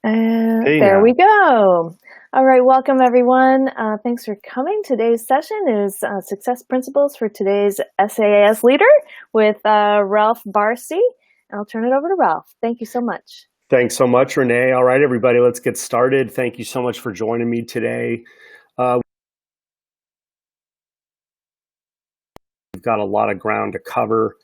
And Hey there now. we go. All right, welcome everyone. Thanks for coming. Today's session is Success Principles for Today's SaaS Leader with Ralph Barsi. I'll turn it over to Ralph. Thank you so much. Thanks so much, Renee. All right, everybody, let's get started. Thank you so much for joining me today. We've got a lot of ground to cover.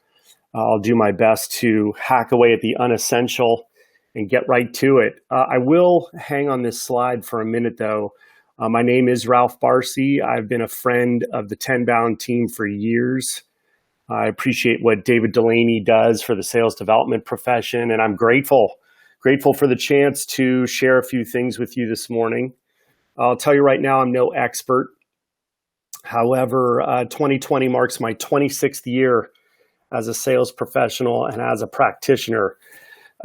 I'll do my best to hack away at the unessential and get right to it. I will hang on this slide for a minute, though. My name is Ralph Barsi. I've been a friend of the 10Bound team for years. I appreciate what David Delaney does for the sales development profession, and I'm grateful for the chance to share a few things with you this morning. I'll tell you right now, I'm no expert. However, 2020 marks my 26th year as a sales professional and as a practitioner.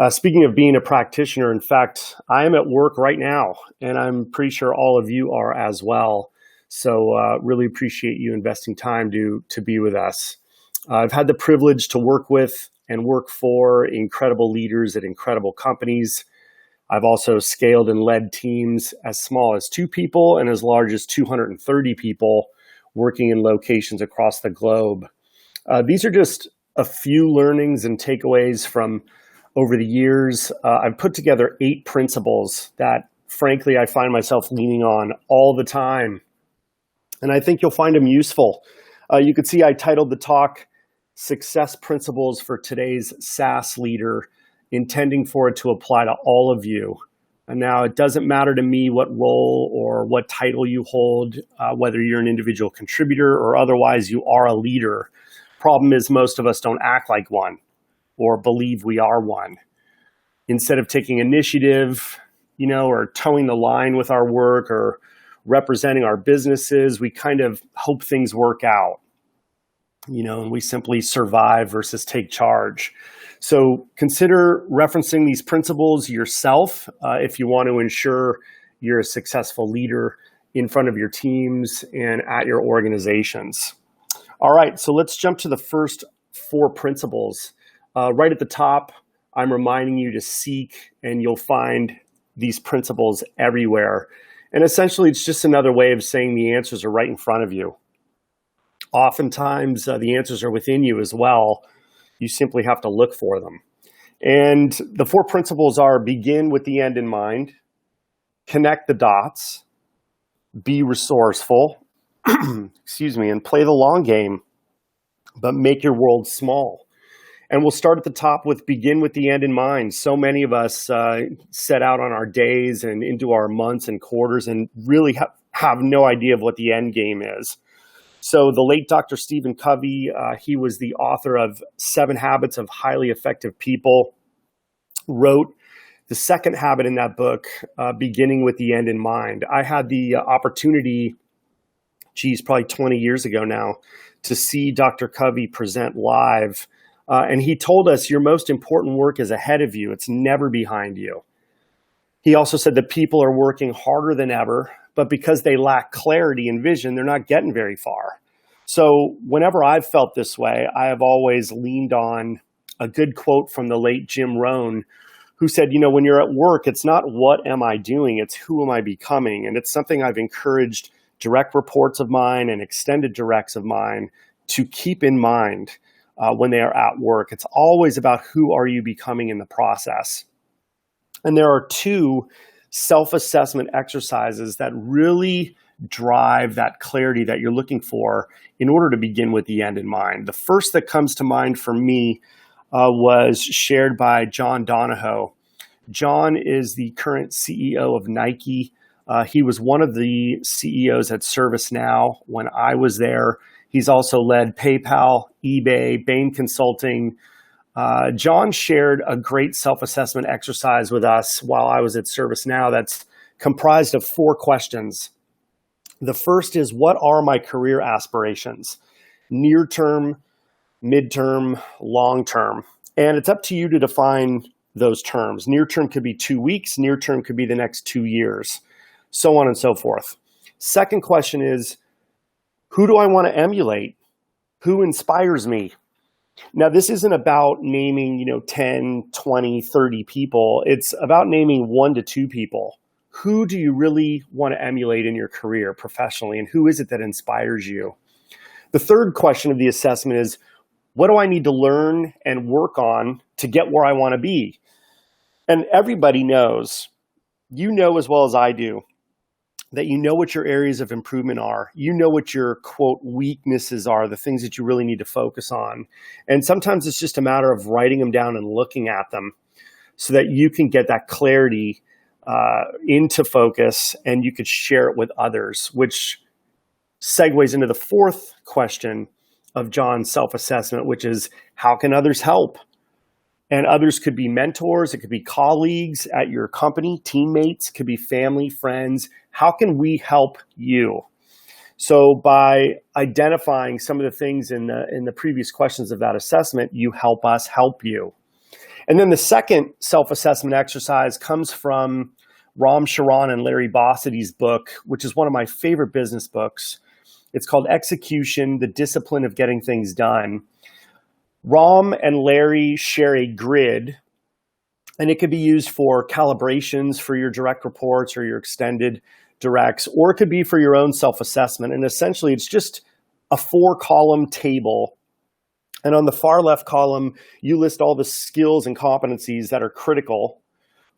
Speaking of being a practitioner, in fact, I am at work right now, and I'm pretty sure all of you are as well. So really appreciate you investing time to be with us. I've had the privilege to work with and work for incredible leaders at incredible companies. I've also scaled and led teams as small as 2 people and as large as 230 people working in locations across the globe. These are just a few learnings and takeaways from over the years. I've put together 8 principles that, frankly, I find myself leaning on all the time. And I think you'll find them useful. You could see I titled the talk, Success Principles for Today's SaaS Leader, intending for it to apply to all of you. And now it doesn't matter to me what role or what title you hold, whether you're an individual contributor or otherwise you are a leader. Problem is most of us don't act like one or believe we are one. Instead of taking initiative, or towing the line with our work or representing our businesses, we kind of hope things work out. And we simply survive versus take charge. So consider referencing these principles yourself if you want to ensure you're a successful leader in front of your teams and at your organizations. All right, so let's jump to the first 4 principles. Right at the top, I'm reminding you to seek, and you'll find these principles everywhere. And essentially, it's just another way of saying the answers are right in front of you. Oftentimes, the answers are within you as well. You simply have to look for them. And the 4 principles are: begin with the end in mind, connect the dots, be resourceful, and play the long game, but make your world small. And we'll start at the top with begin with the end in mind. So many of us set out on our days and into our months and quarters and really have no idea of what the end game is. So the late Dr. Stephen Covey, he was the author of 7 Habits of Highly Effective People, wrote the second habit in that book, beginning with the end in mind. I had the opportunity, probably 20 years ago now, to see Dr. Covey present live. And he told us your most important work is ahead of you. It's never behind you. He also said that people are working harder than ever, but because they lack clarity and vision, they're not getting very far. So whenever I've felt this way, I have always leaned on a good quote from the late Jim Rohn, who said, when you're at work, it's not what am I doing, it's who am I becoming. And it's something I've encouraged direct reports of mine and extended directs of mine to keep in mind when they are at work. It's always about who are you becoming in the process. And there are 2 self-assessment exercises that really drive that clarity that you're looking for in order to begin with the end in mind. The first that comes to mind for me was shared by John Donahoe. John is the current CEO of Nike. He was one of the CEOs at ServiceNow when I was there. He's also led PayPal, eBay, Bain Consulting. John shared a great self-assessment exercise with us while I was at ServiceNow that's comprised of 4 questions. The first is, what are my career aspirations? Near term, midterm, long term. And it's up to you to define those terms. Near term could be 2 weeks. Near term could be the next 2 years, so on and so forth. Second question is, who do I want to emulate? Who inspires me? Now, this isn't about naming, 10, 20, 30 people. It's about naming 1 to 2 people. Who do you really want to emulate in your career professionally, and who is it that inspires you? The third question of the assessment is, what do I need to learn and work on to get where I want to be? And everybody knows, you know as well as I do, that you know what your areas of improvement are. You know what your, quote, weaknesses are, the things that you really need to focus on. And sometimes it's just a matter of writing them down and looking at them so that you can get that clarity into focus and you could share it with others, which segues into the fourth question of John's self-assessment, which is, how can others help? And others could be mentors, it could be colleagues at your company, teammates, it could be family, friends. How can we help you? So by identifying some of the things in the previous questions of that assessment, you help us help you. And then the second self-assessment exercise comes from Ram Charan and Larry Bossidy's book, which is one of my favorite business books. It's called Execution, the Discipline of Getting Things Done. Ram and Larry share a grid, and it could be used for calibrations for your direct reports or your extended directs, or it could be for your own self-assessment. And essentially, it's just a 4-column table. And on the far left column, you list all the skills and competencies that are critical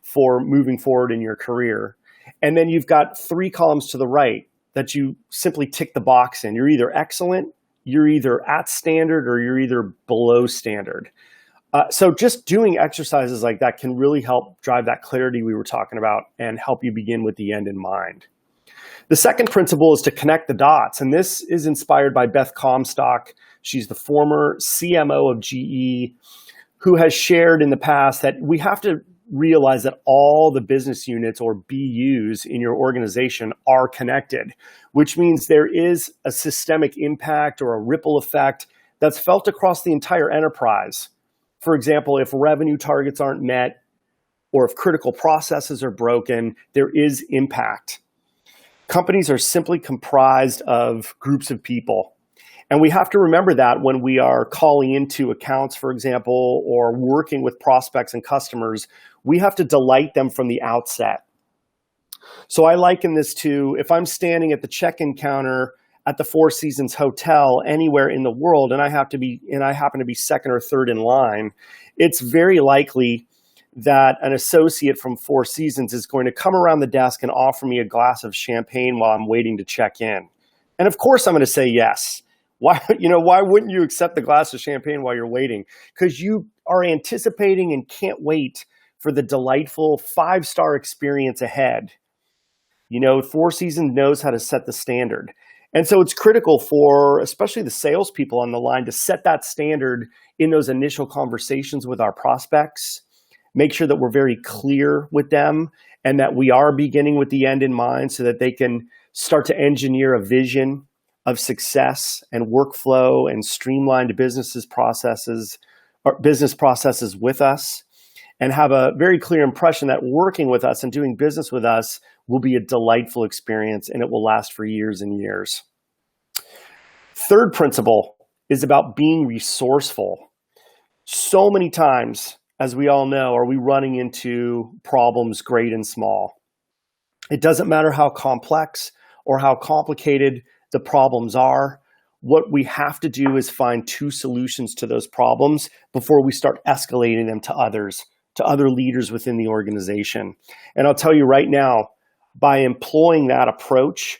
for moving forward in your career. And then you've got 3 columns to the right that you simply tick the box in. You're either excellent, you're either at standard, or you're either below standard. So just doing exercises like that can really help drive that clarity we were talking about and help you begin with the end in mind. The second principle is to connect the dots. And this is inspired by Beth Comstock. She's the former CMO of GE, who has shared in the past that we have to realize that all the business units or BUs in your organization are connected, which means there is a systemic impact or a ripple effect that's felt across the entire enterprise. For example, if revenue targets aren't met or if critical processes are broken, there is impact. Companies are simply comprised of groups of people. And we have to remember that when we are calling into accounts, for example, or working with prospects and customers, we have to delight them from the outset. So I liken this to, if I'm standing at the check-in counter at the Four Seasons Hotel anywhere in the world, and I happen to be second or third in line, it's very likely that an associate from Four Seasons is going to come around the desk and offer me a glass of champagne while I'm waiting to check in. And of course I'm going to say yes. Why wouldn't you accept the glass of champagne while you're waiting? Because you are anticipating and can't wait for the delightful 5-star experience ahead. Four Seasons knows how to set the standard. And so it's critical for especially the salespeople on the line to set that standard in those initial conversations with our prospects. Make sure that we're very clear with them and that we are beginning with the end in mind so that they can start to engineer a vision of success and workflow and streamlined business processes with us, and have a very clear impression that working with us and doing business with us will be a delightful experience and it will last for years and years. Third principle is about being resourceful. So many times, as we all know, are we running into problems great and small. It doesn't matter how complex or how complicated the problems are. What we have to do is find 2 solutions to those problems before we start escalating them to others, to other leaders within the organization. And I'll tell you right now, by employing that approach,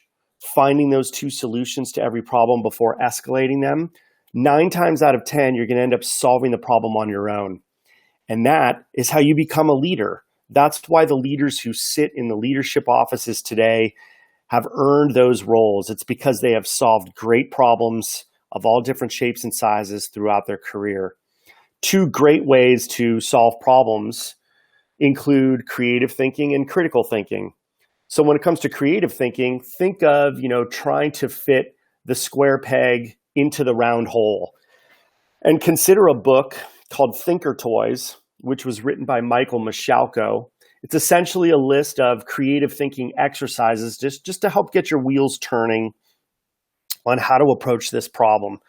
finding those 2 solutions to every problem before escalating them, 9 times out of 10, you're going to end up solving the problem on your own. And that is how you become a leader. That's why the leaders who sit in the leadership offices today have earned those roles. It's because they have solved great problems of all different shapes and sizes throughout their career. 2 great ways to solve problems include creative thinking and critical thinking. So when it comes to creative thinking, think of, trying to fit the square peg into the round hole. And consider a book called Thinker Toys, which was written by Michael Michalko. It's essentially a list of creative thinking exercises just to help get your wheels turning on how to approach this problem,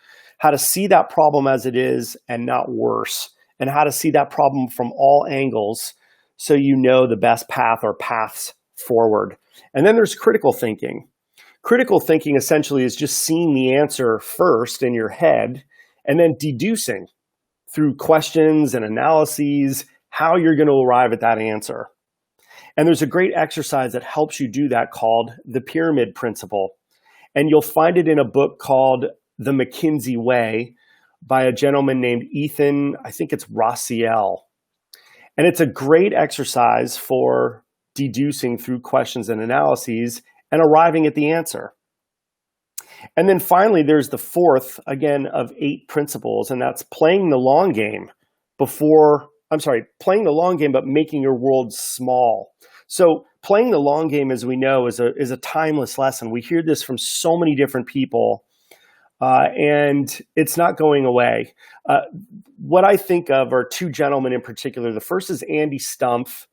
how to see that problem as it is and not worse, and how to see that problem from all angles so you know the best path or paths forward. And then there's critical thinking. Critical thinking essentially is just seeing the answer first in your head and then deducing through questions and analyses how you're going to arrive at that answer. And there's a great exercise that helps you do that called the pyramid principle. And you'll find it in a book called The McKinsey Way by a gentleman named Ethan, I think it's Rossiel. And it's a great exercise for deducing through questions and analyses and arriving at the answer. And then finally, there's the fourth, again, of 8 principles, and that's playing the long game playing the long game, but making your world small. So playing the long game, as we know, is a timeless lesson. We hear this from so many different people, and it's not going away. What I think of are 2 gentlemen in particular. The first is Andy Stumpf.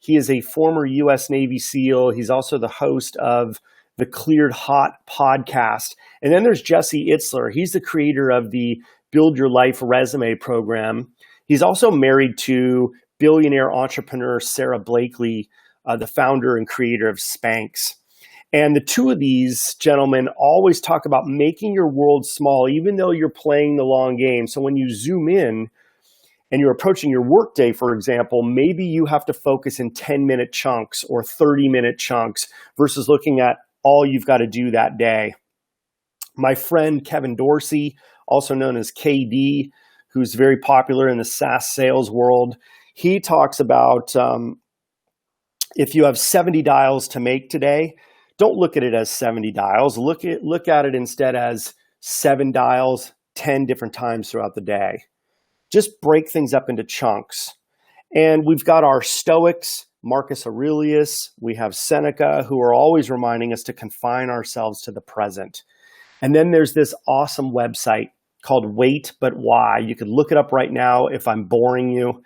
He is a former U.S. Navy SEAL. He's also the host of the Cleared Hot podcast. And then there's Jesse Itzler. He's the creator of the Build Your Life Resume program. He's also married to billionaire entrepreneur Sarah Blakely, the founder and creator of Spanx. And the 2 of these gentlemen always talk about making your world small, even though you're playing the long game. So when you zoom in and you're approaching your workday, for example, maybe you have to focus in 10-minute chunks or 30-minute chunks versus looking at all you've got to do that day. My friend Kevin Dorsey, also known as KD, who's very popular in the SaaS sales world, he talks about if you have 70 dials to make today, don't look at it as 70 dials. Look at it instead as 7 dials, 10 different times throughout the day. Just break things up into chunks. And we've got our Stoics, Marcus Aurelius, we have Seneca, who are always reminding us to confine ourselves to the present. And then there's this awesome website called Wait But Why. You could look it up right now if I'm boring you.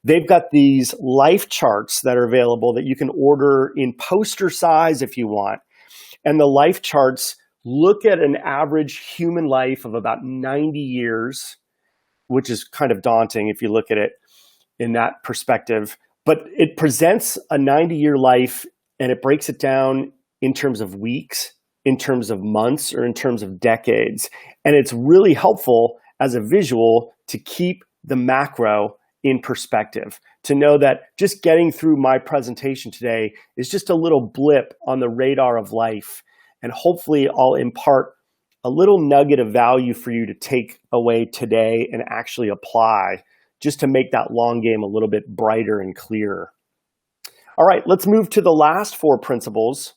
They've got these life charts that are available that you can order in poster size if you want. And the life charts look at an average human life of about 90 years, which is kind of daunting if you look at it in that perspective. But it presents a 90-year life and it breaks it down in terms of weeks, in terms of months, or in terms of decades. And it's really helpful as a visual to keep the macro in perspective, to know that just getting through my presentation today is just a little blip on the radar of life. And hopefully I'll impart a little nugget of value for you to take away today and actually apply, just to make that long game a little bit brighter and clearer. All right, let's move to the last 4 principles.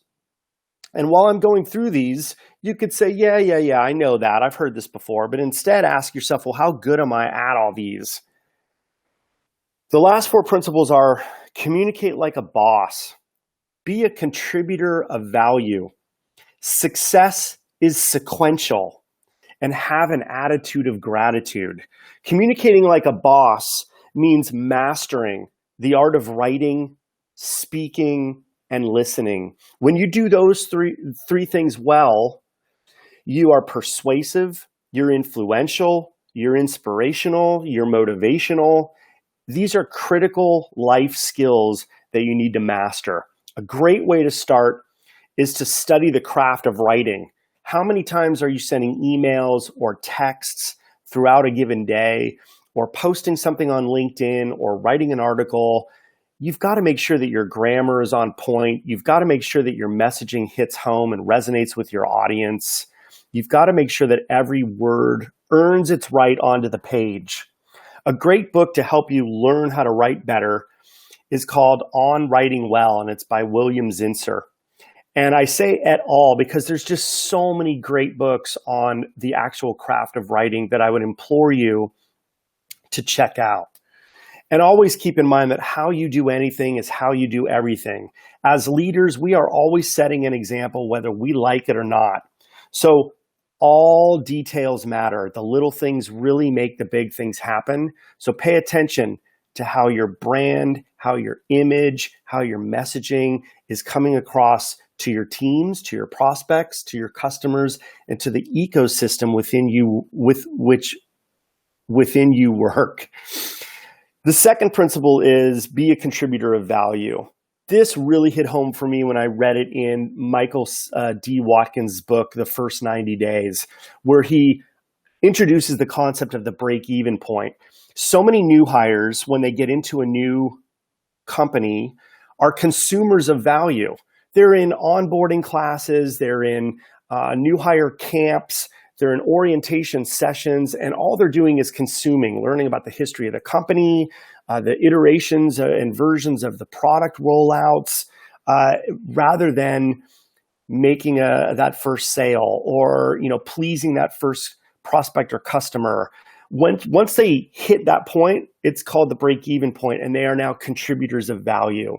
And while I'm going through these, you could say, yeah, I know that. I've heard this before. But instead ask yourself, well, how good am I at all these? The last 4 principles are: communicate like a boss, be a contributor of value, success is sequential, and have an attitude of gratitude. Communicating like a boss means mastering the art of writing, speaking, and listening. When you do those three things well, you are persuasive, you're influential, you're inspirational, you're motivational. These are critical life skills that you need to master. A great way to start is to study the craft of writing. How many times are you sending emails or texts throughout a given day, or posting something on LinkedIn, or writing an article? You've got to make sure that your grammar is on point. You've got to make sure that your messaging hits home and resonates with your audience. You've got to make sure that every word earns its right onto the page. A great book to help you learn how to write better is called On Writing Well, and it's by William Zinsser. And I say et al. Because there's just so many great books on the actual craft of writing that I would implore you to check out. And always keep in mind that how you do anything is how you do everything. As leaders, we are always setting an example, whether we like it or not. So all details matter. The little things really make the big things happen. So pay attention to how your brand, how your image, how your messaging is coming across to your teams, to your prospects, to your customers, and to the ecosystem within you within you work. The second principle is be a contributor of value. This really hit home for me when I read it in Michael D. Watkins' book, The First 90 Days, where he introduces the concept of the break-even point. So many new hires, when they get into a new company, are consumers of value. They're in onboarding classes, they're in new hire camps, they're in orientation sessions, and all they're doing is consuming, learning about the history of the company, the iterations and versions of the product rollouts, rather than making that first sale or pleasing that first prospect or customer. Once they hit that point, it's called the break-even point, and they are now contributors of value.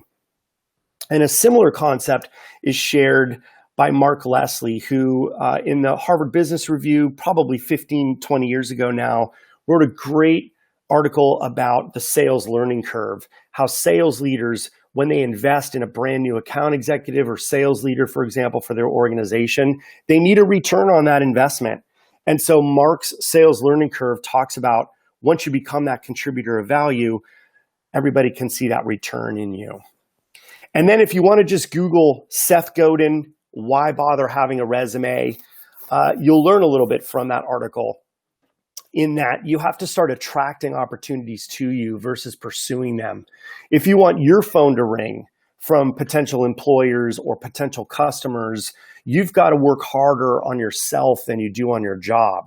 And a similar concept is shared by Mark Leslie, who in the Harvard Business Review, probably 15, 20 years ago now, wrote a great article about the sales learning curve, how sales leaders, when they invest in a brand new account executive or sales leader, for example, for their organization, they need a return on that investment. And so Mark's sales learning curve talks about once you become that contributor of value, everybody can see that return in you. And then if you want to just Google Seth Godin, why bother having a resume? You'll learn a little bit from that article, in that you have to start attracting opportunities to you versus pursuing them. If you want your phone to ring from potential employers or potential customers, you've got to work harder on yourself than you do on your job.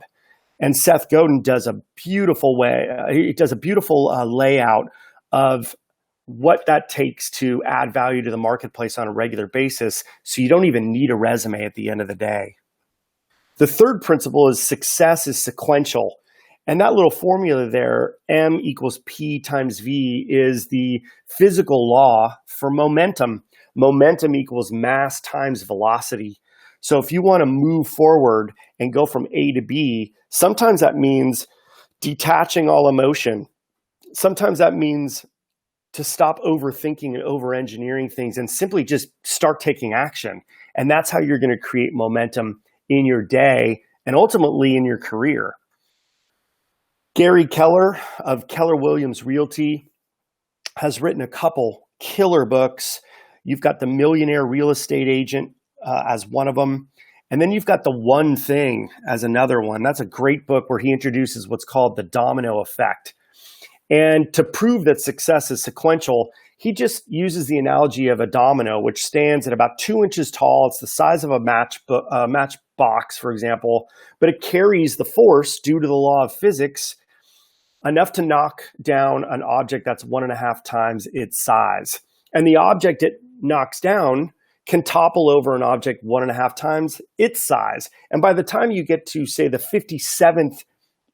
And Seth Godin does a beautiful layout of what that takes to add value to the marketplace on a regular basis, so you don't even need a resume at the end of the day. The third principle is success is sequential. And that little formula there, M equals P times V, is the physical law for momentum. Momentum equals mass times velocity. So if you want to move forward and go from A to B, sometimes that means detaching all emotion. Sometimes that means to stop overthinking and over-engineering things and simply just start taking action. And that's how you're going to create momentum in your day and ultimately in your career. Gary Keller of Keller Williams Realty has written a couple killer books. You've got The Millionaire Real Estate Agent as one of them. And then you've got The One Thing as another one. That's a great book where he introduces what's called the domino effect. And to prove that success is sequential, he just uses the analogy of a domino, which stands at about 2 inches tall. It's the size of a matchbox, for example, but it carries the force due to the law of physics enough to knock down an object that's 1.5 times its size. And the object it knocks down can topple over an object 1.5 times its size. And by the time you get to, say, the 57th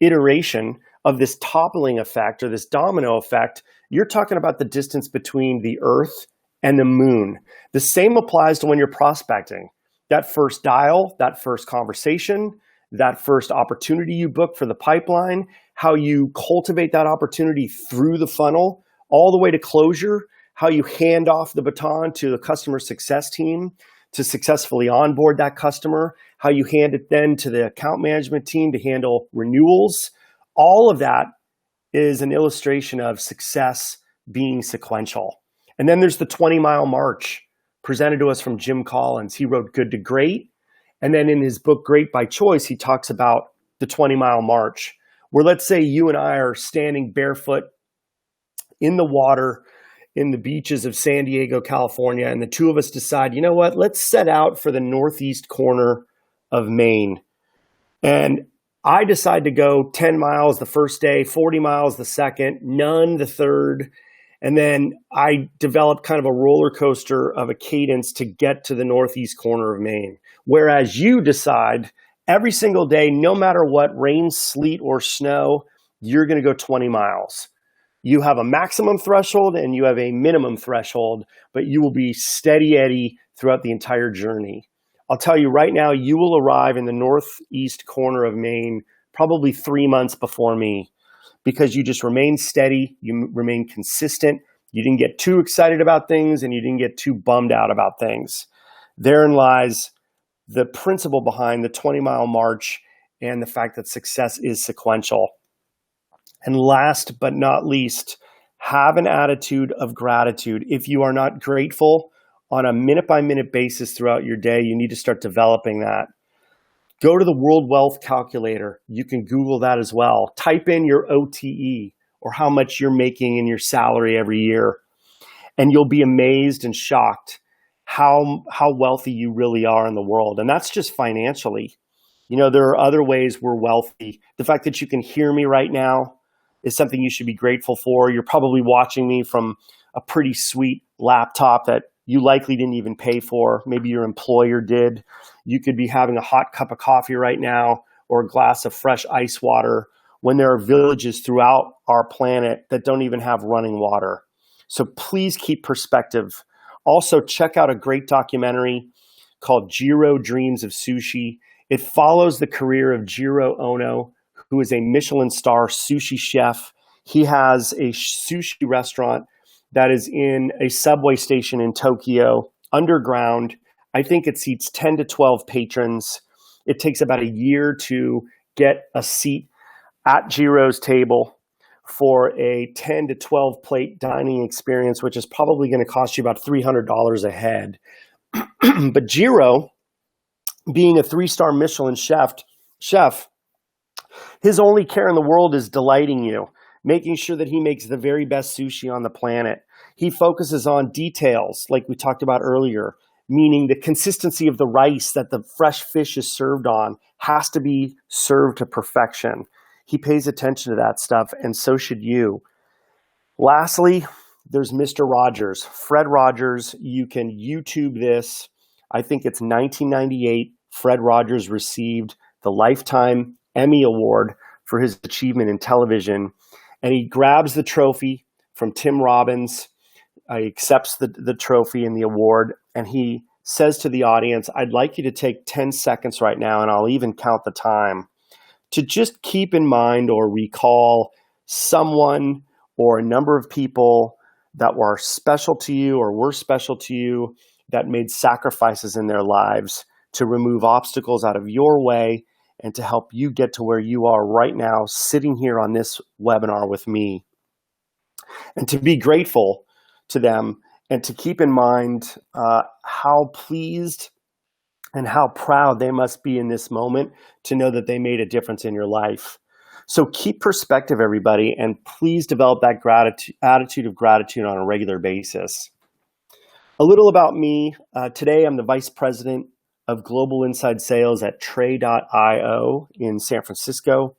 iteration of this toppling effect or this domino effect, you're talking about the distance between the Earth and the moon. The same applies to when you're prospecting. That first dial, that first conversation, that first opportunity you book for the pipeline, how you cultivate that opportunity through the funnel, all the way to closure, how you hand off the baton to the customer success team to successfully onboard that customer, how you hand it then to the account management team to handle renewals. All of that is an illustration of success being sequential. And then there's the 20-mile march presented to us from Jim Collins. He wrote Good to Great. And then in his book, Great by Choice, he talks about the 20-mile march, where let's say you and I are standing barefoot in the water in the beaches of San Diego, California, and the two of us decide, you know what, let's set out for the northeast corner of Maine. And I decide to go 10 miles the first day, 40 miles the second, none the third. And then I develop kind of a roller coaster of a cadence to get to the northeast corner of Maine. Whereas you decide every single day, no matter what, rain, sleet, or snow, you're going to go 20 miles. You have a maximum threshold and you have a minimum threshold, but you will be steady Eddie throughout the entire journey. I'll tell you right now, you will arrive in the northeast corner of Maine probably 3 months before me, because you just remain steady, you remain consistent, you didn't get too excited about things, and you didn't get too bummed out about things. Therein lies the principle behind the 20-mile march and the fact that success is sequential. And last but not least, have an attitude of gratitude. If you are not grateful on a minute-by-minute basis throughout your day, you need to start developing that. Go to the World Wealth Calculator. You can Google that as well. Type in your OTE, or how much you're making in your salary every year, and you'll be amazed and shocked how wealthy you really are in the world. And that's just financially. There are other ways we're wealthy. The fact that you can hear me right now is something you should be grateful for. You're probably watching me from a pretty sweet laptop that you likely didn't even pay for. Maybe your employer did. You could be having a hot cup of coffee right now or a glass of fresh ice water when there are villages throughout our planet that don't even have running water. So please keep perspective. Also, check out a great documentary called Jiro Dreams of Sushi. It follows the career of Jiro Ono, who is a Michelin star sushi chef. He has a sushi restaurant that is in a subway station in Tokyo, underground. I think it seats 10 to 12 patrons. It takes about a year to get a seat at Jiro's table for a 10 to 12 plate dining experience, which is probably going to cost you about $300 a head. But Jiro, being a 3-star Michelin chef, his only care in the world is delighting you, making sure that he makes the very best sushi on the planet. He focuses on details, like we talked about earlier, meaning the consistency of the rice that the fresh fish is served on has to be served to perfection. He pays attention to that stuff, and so should you. Lastly, there's Mr. Rogers, Fred Rogers. You can YouTube this. I think it's 1998. Fred Rogers received the Lifetime Emmy Award for his achievement in television. And he grabs the trophy from Tim Robbins. He accepts the trophy and the award. And he says to the audience, I'd like you to take 10 seconds right now, and I'll even count the time, to just keep in mind or recall someone or a number of people that were special to you or were special to you that made sacrifices in their lives to remove obstacles out of your way and to help you get to where you are right now, sitting here on this webinar with me. And to be grateful to them and to keep in mind how pleased and how proud they must be in this moment to know that they made a difference in your life. So keep perspective, everybody, and please develop that attitude of gratitude on a regular basis. A little about me. Today, I'm the Vice President of Global Inside Sales at Tray.io in San Francisco.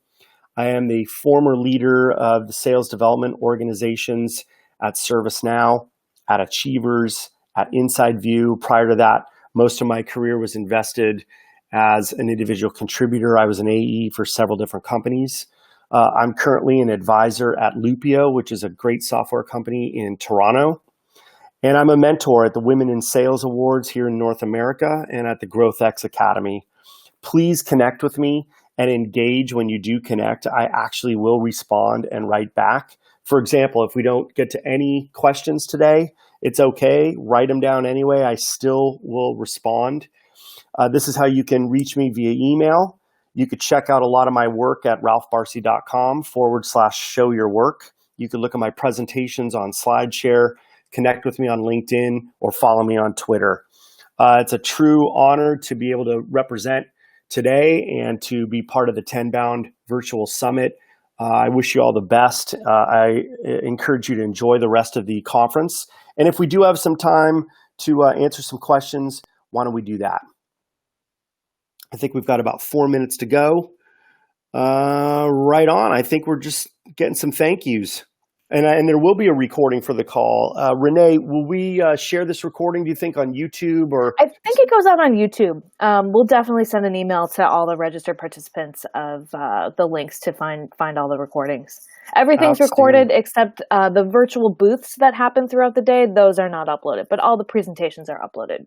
I am the former leader of the sales development organizations at ServiceNow, at Achievers, at Inside View. Prior to that, most of my career was invested as an individual contributor. I was an AE for several different companies. I'm currently an advisor at Lupio, which is a great software company in Toronto. And I'm a mentor at the Women in Sales Awards here in North America and at the GrowthX Academy. Please connect with me and engage when you do connect. I actually will respond and write back. For example, if we don't get to any questions today, it's okay. Write them down anyway. I still will respond. This is how you can reach me via email. You could check out a lot of my work at ralphbarsi.com/show your work. You could look at my presentations on SlideShare, connect with me on LinkedIn, or follow me on Twitter. It's a true honor to be able to represent today and to be part of the 10Bound Virtual Summit. I wish you all the best. I encourage you to enjoy the rest of the conference. And if we do have some time to answer some questions, why don't we do that? I think we've got about 4 minutes to go. Right on. I think we're just getting some thank yous. And there will be a recording for the call. Renee, will we share this recording, do you think, on YouTube? Or I think it goes out on YouTube. We'll definitely send an email to all the registered participants of the links to find all the recordings. Everything's recorded except the virtual booths that happen throughout the day. Those are not uploaded, but all the presentations are uploaded.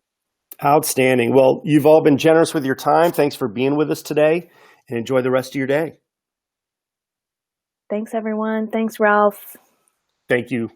Outstanding. Well, you've all been generous with your time. Thanks for being with us today, and enjoy the rest of your day. Thanks, everyone. Thanks, Ralph. Thank you.